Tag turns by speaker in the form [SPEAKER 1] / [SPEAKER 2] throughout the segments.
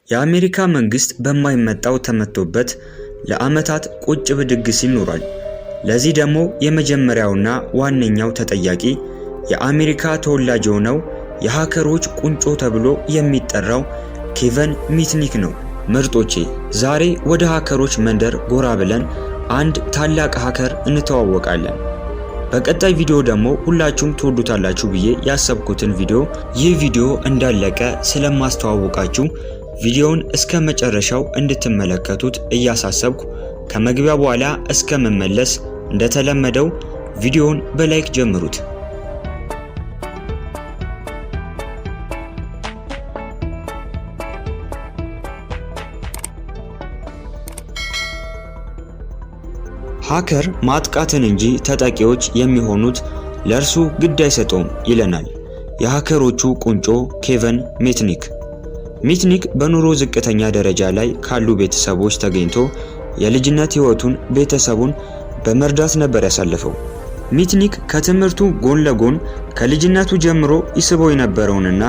[SPEAKER 1] የአሜሪካ መንግስት በማይመጣው ተመቶበት ለአመታት ቁጭ ብድግ ሲል ኖሯል። ለዚህ ደግሞ የመጀመሪያውና ዋነኛው ተጠያቂ የአሜሪካ ተወላጅ የሆነው የሃከሮች ቁንጮ ተብሎ የሚጠራው ኬቨን ሚትኒክ ነው። ምርጦቼ ዛሬ ወደ ሃከሮች መንደር ጎራ ብለን አንድ ታላቅ ሃከር እንተዋወቃለን። በቀጣይ ቪዲዮ ደግሞ ሁላችሁም ትወዱታላችሁ ብዬ ያሰብኩትን ይህ ቪዲዮ እንዳለቀ ስለማስተዋወቃችሁ ቪዲዮውን እስከ መጨረሻው እንድትመለከቱት እያሳሰብኩ ከመግቢያ በኋላ እስከመመለስ እንደተለመደው ቪዲዮውን በላይክ ጀምሩት። ሃከር ማጥቃትን እንጂ ተጠቂዎች የሚሆኑት ለርሱ ግድ አይሰጠውም ይለናል የሃከሮቹ ቁንጮ ኬቨን ሚትኒክ። ሚትኒክ በኑሮ ዝቅተኛ ደረጃ ላይ ካሉ ቤተሰቦች ተገኝቶ የልጅነት ህይወቱን ቤተሰቡን በመርዳት ነበር ያሳለፈው። ሚትኒክ ከትምህርቱ ጎን ለጎን ከልጅነቱ ጀምሮ ይስበው የነበረውንና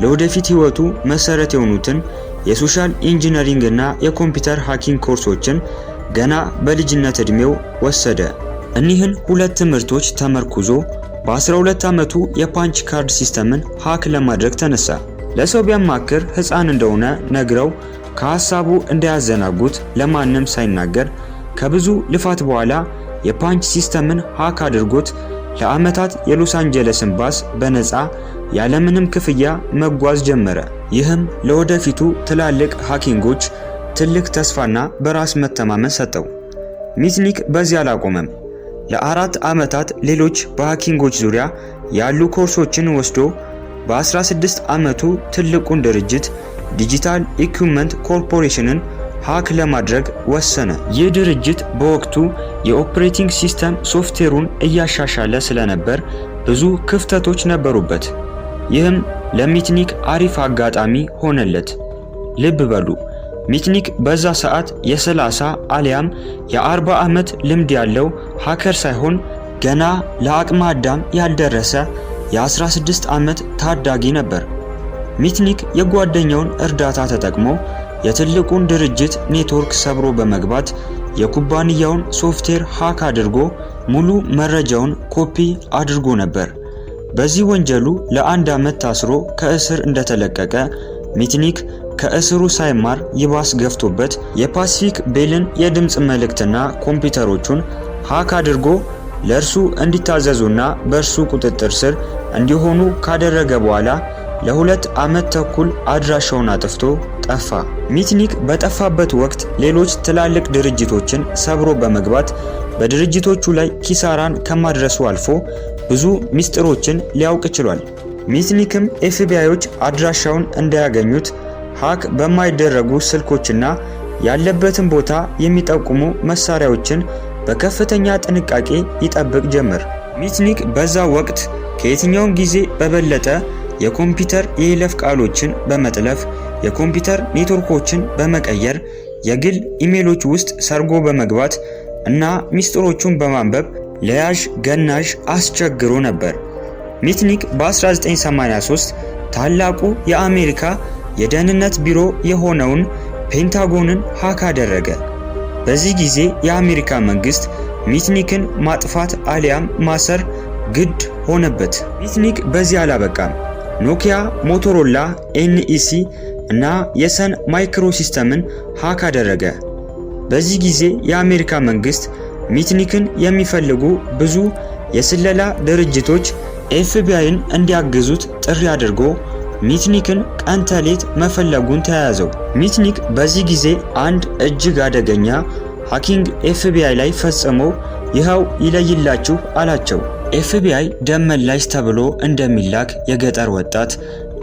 [SPEAKER 1] ለወደፊት ህይወቱ መሰረት የሆኑትን የሶሻል ኢንጂነሪንግ እና የኮምፒውተር ሃኪንግ ኮርሶችን ገና በልጅነት እድሜው ወሰደ። እኒህን ሁለት ትምህርቶች ተመርኩዞ በ12 ዓመቱ የፓንች ካርድ ሲስተምን ሃክ ለማድረግ ተነሳ። ለሰው ቢያማክር ህፃን እንደሆነ ነግረው ከሐሳቡ እንዳያዘናጉት ለማንም ሳይናገር ከብዙ ልፋት በኋላ የፓንች ሲስተምን ሃክ አድርጎት ለአመታት የሎስ አንጀለስን ባስ በነፃ ያለምንም ክፍያ መጓዝ ጀመረ። ይህም ለወደፊቱ ትላልቅ ሃኪንጎች ትልቅ ተስፋና በራስ መተማመን ሰጠው። ሚትኒክ በዚህ አላቆመም። ለ4 ዓመታት ሌሎች በሃኪንጎች ዙሪያ ያሉ ኮርሶችን ወስዶ በ16 ዓመቱ ትልቁን ድርጅት ዲጂታል ኢኩዊፕመንት ኮርፖሬሽንን ሃክ ለማድረግ ወሰነ። ይህ ድርጅት በወቅቱ የኦፕሬቲንግ ሲስተም ሶፍትዌሩን እያሻሻለ ስለነበር ብዙ ክፍተቶች ነበሩበት። ይህም ለሚትኒክ አሪፍ አጋጣሚ ሆነለት። ልብ በሉ ሚትኒክ በዛ ሰዓት የ30 አሊያም የ40 ዓመት ልምድ ያለው ሃከር ሳይሆን ገና ለአቅመ አዳም ያልደረሰ የ16 ዓመት ታዳጊ ነበር። ሚትኒክ የጓደኛውን እርዳታ ተጠቅሞ የትልቁን ድርጅት ኔትወርክ ሰብሮ በመግባት የኩባንያውን ሶፍትዌር ሃክ አድርጎ ሙሉ መረጃውን ኮፒ አድርጎ ነበር። በዚህ ወንጀሉ ለ1 ዓመት ታስሮ ከእስር እንደተለቀቀ ሚትኒክ ከእስሩ ሳይማር ይባስ ገፍቶበት የፓሲፊክ ቤልን የድምጽ መልእክትና ኮምፒውተሮቹን ሃክ አድርጎ ለእርሱ እንዲታዘዙና በእርሱ ቁጥጥር ስር እንዲሆኑ ካደረገ በኋላ ለ2 ዓመት ተኩል አድራሻውን አጥፍቶ ጠፋ። ሚትኒክ በጠፋበት ወቅት ሌሎች ትላልቅ ድርጅቶችን ሰብሮ በመግባት በድርጅቶቹ ላይ ኪሳራን ከማድረሱ አልፎ ብዙ ሚስጥሮችን ሊያውቅ ችሏል። ሚትኒክም ኤፍቢአዮች አድራሻውን እንዳያገኙት ሃክ በማይደረጉ ስልኮችና ያለበትን ቦታ የሚጠቁሙ መሳሪያዎችን በከፍተኛ ጥንቃቄ ይጠብቅ ጀመር። ሚትኒክ በዛ ወቅት ከየትኛውም ጊዜ በበለጠ የኮምፒውተር የይለፍ ቃሎችን በመጥለፍ የኮምፒውተር ኔትወርኮችን በመቀየር የግል ኢሜሎች ውስጥ ሰርጎ በመግባት እና ሚስጥሮቹን በማንበብ ለያዥ ገናዥ አስቸግሮ ነበር። ሚትኒክ በ1983 ታላቁ የአሜሪካ የደህንነት ቢሮ የሆነውን ፔንታጎንን ሃክ አደረገ። በዚህ ጊዜ የአሜሪካ መንግስት ሚትኒክን ማጥፋት አሊያም ማሰር ግድ ሆነበት። ሚትኒክ በዚህ አላበቃም። ኖኪያ፣ ሞቶሮላ፣ ኤንኢሲ እና የሰን ማይክሮ ሲስተምን ሃክ አደረገ። በዚህ ጊዜ የአሜሪካ መንግስት ሚትኒክን የሚፈልጉ ብዙ የስለላ ድርጅቶች ኤፍቢአይን እንዲያግዙት ጥሪ አድርጎ ሚትኒክን ቀን ተሌት መፈለጉን ተያያዘው። ሚትኒክ በዚህ ጊዜ አንድ እጅግ አደገኛ ሃኪንግ ኤፍቢአይ ላይ ፈጽሞ ይኸው ይለይላችሁ አላቸው። ኤፍቢአይ ደም መላሽ ተብሎ እንደሚላክ የገጠር ወጣት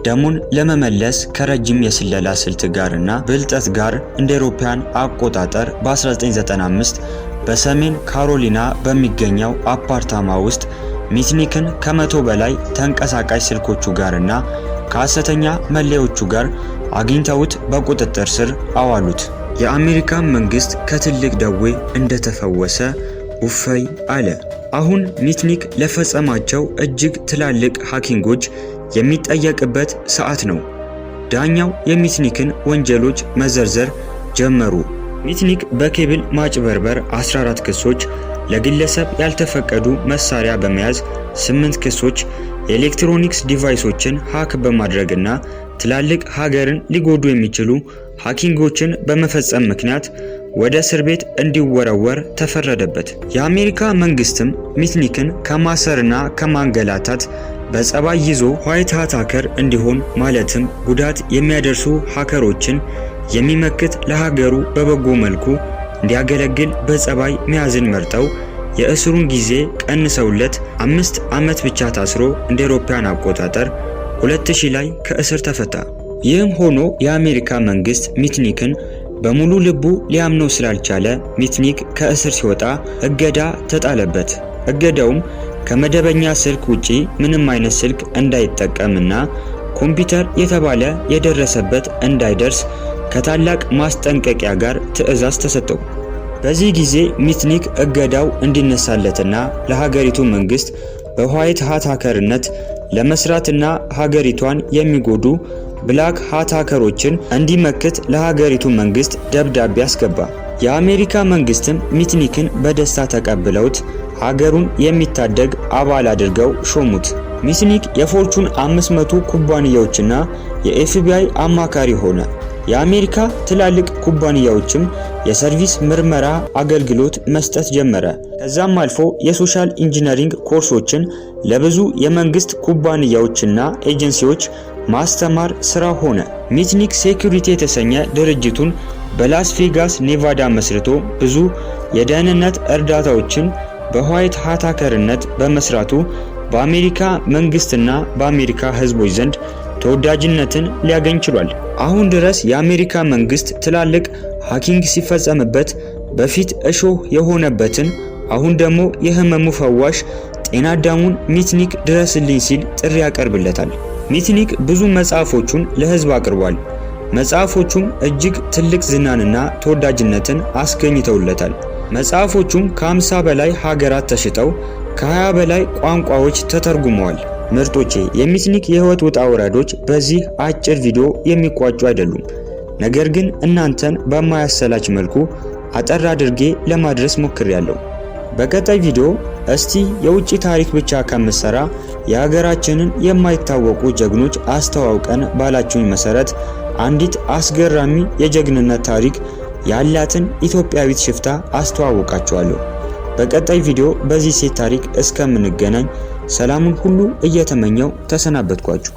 [SPEAKER 1] ደሙን ለመመለስ ከረጅም የስለላ ስልት ጋርና ብልጠት ጋር እንደ አውሮፓውያን አቆጣጠር በ1995 በሰሜን ካሮሊና በሚገኘው አፓርታማ ውስጥ ሚትኒክን ከ100 በላይ ተንቀሳቃሽ ስልኮቹ ጋርና ከሐሰተኛ መለያዎቹ ጋር አግኝተውት በቁጥጥር ስር አዋሉት። የአሜሪካ መንግስት ከትልቅ ደዌ እንደተፈወሰ ኡፈይ አለ። አሁን ሚትኒክ ለፈጸማቸው እጅግ ትላልቅ ሃኪንጎች የሚጠየቅበት ሰዓት ነው። ዳኛው የሚትኒክን ወንጀሎች መዘርዘር ጀመሩ። ሚትኒክ በኬብል ማጭበርበር 14 ክሶች፣ ለግለሰብ ያልተፈቀዱ መሳሪያ በመያዝ 8 ክሶች፣ የኤሌክትሮኒክስ ዲቫይሶችን ሃክ በማድረግና ትላልቅ ሀገርን ሊጎዱ የሚችሉ ሃኪንጎችን በመፈጸም ምክንያት ወደ እስር ቤት እንዲወረወር ተፈረደበት። የአሜሪካ መንግስትም ሚትኒክን ከማሰርና ከማንገላታት በጸባይ ይዞ ዋይት ሃት ሃከር እንዲሆን ማለትም ጉዳት የሚያደርሱ ሃከሮችን የሚመክት ለሀገሩ በበጎ መልኩ እንዲያገለግል በጸባይ መያዝን መርጠው የእስሩን ጊዜ ቀንሰውለት 5 ዓመት ብቻ ታስሮ እንደ አውሮፓውያን አቆጣጠር 2000 ላይ ከእስር ተፈታ። ይህም ሆኖ የአሜሪካ መንግስት ሚትኒክን በሙሉ ልቡ ሊያምነው ስላልቻለ ሚትኒክ ከእስር ሲወጣ እገዳ ተጣለበት። እገዳውም ከመደበኛ ስልክ ውጪ ምንም አይነት ስልክ እንዳይጠቀምና ኮምፒውተር የተባለ የደረሰበት እንዳይደርስ ከታላቅ ማስጠንቀቂያ ጋር ትዕዛዝ ተሰጠው። በዚህ ጊዜ ሚትኒክ እገዳው እንዲነሳለትና ለሀገሪቱ መንግስት በዋይት ሃት ሃከርነት ለመስራትና ሀገሪቷን የሚጎዱ ብላክ ሃት ሃከሮችን እንዲመክት ለሀገሪቱ መንግስት ደብዳቤ አስገባ። የአሜሪካ መንግስትም ሚትኒክን በደስታ ተቀብለውት ሀገሩን የሚታደግ አባል አድርገው ሾሙት። ሚትኒክ የፎርቹን 500 ኩባንያዎችና የኤፍቢአይ አማካሪ ሆነ። የአሜሪካ ትላልቅ ኩባንያዎችም የሰርቪስ ምርመራ አገልግሎት መስጠት ጀመረ። ከዛም አልፎ የሶሻል ኢንጂነሪንግ ኮርሶችን ለብዙ የመንግስት ኩባንያዎችና ኤጀንሲዎች ማስተማር ስራ ሆነ። ሚትኒክ ሴኩሪቲ የተሰኘ ድርጅቱን በላስ ቬጋስ ኔቫዳ መስርቶ ብዙ የደህንነት እርዳታዎችን በዋይት ሃት ሃከርነት በመስራቱ በአሜሪካ መንግስትና በአሜሪካ ህዝቦች ዘንድ ተወዳጅነትን ሊያገኝ ችሏል። አሁን ድረስ የአሜሪካ መንግስት ትላልቅ ሃኪንግ ሲፈጸምበት በፊት እሾህ የሆነበትን አሁን ደግሞ የህመሙ ፈዋሽ ጤና አዳሙን ሚትኒክ ድረስልኝ ሲል ጥሪ ያቀርብለታል። ሚትኒክ ብዙ መጽሐፎቹን ለህዝብ አቅርቧል። መጽሐፎቹም እጅግ ትልቅ ዝናንና ተወዳጅነትን አስገኝተውለታል። መጽሐፎቹም ከ50 በላይ ሀገራት ተሽጠው ከ20 በላይ ቋንቋዎች ተተርጉመዋል። ምርጦቼ የሚትኒክ የህይወት ውጣ ውረዶች በዚህ አጭር ቪዲዮ የሚቋጩ አይደሉም። ነገር ግን እናንተን በማያሰላች መልኩ አጠር አድርጌ ለማድረስ ሞክሬያለሁ። በቀጣይ ቪዲዮ እስቲ የውጭ ታሪክ ብቻ ከምሰራ የሀገራችንን የማይታወቁ ጀግኖች አስተዋውቀን ባላችሁኝ መሰረት አንዲት አስገራሚ የጀግንነት ታሪክ ያላትን ኢትዮጵያዊት ሽፍታ አስተዋውቃችኋለሁ። በቀጣይ ቪዲዮ በዚህ ሴት ታሪክ እስከምንገናኝ ሰላሙን ሁሉ እየተመኘው ተሰናበትኳችሁ።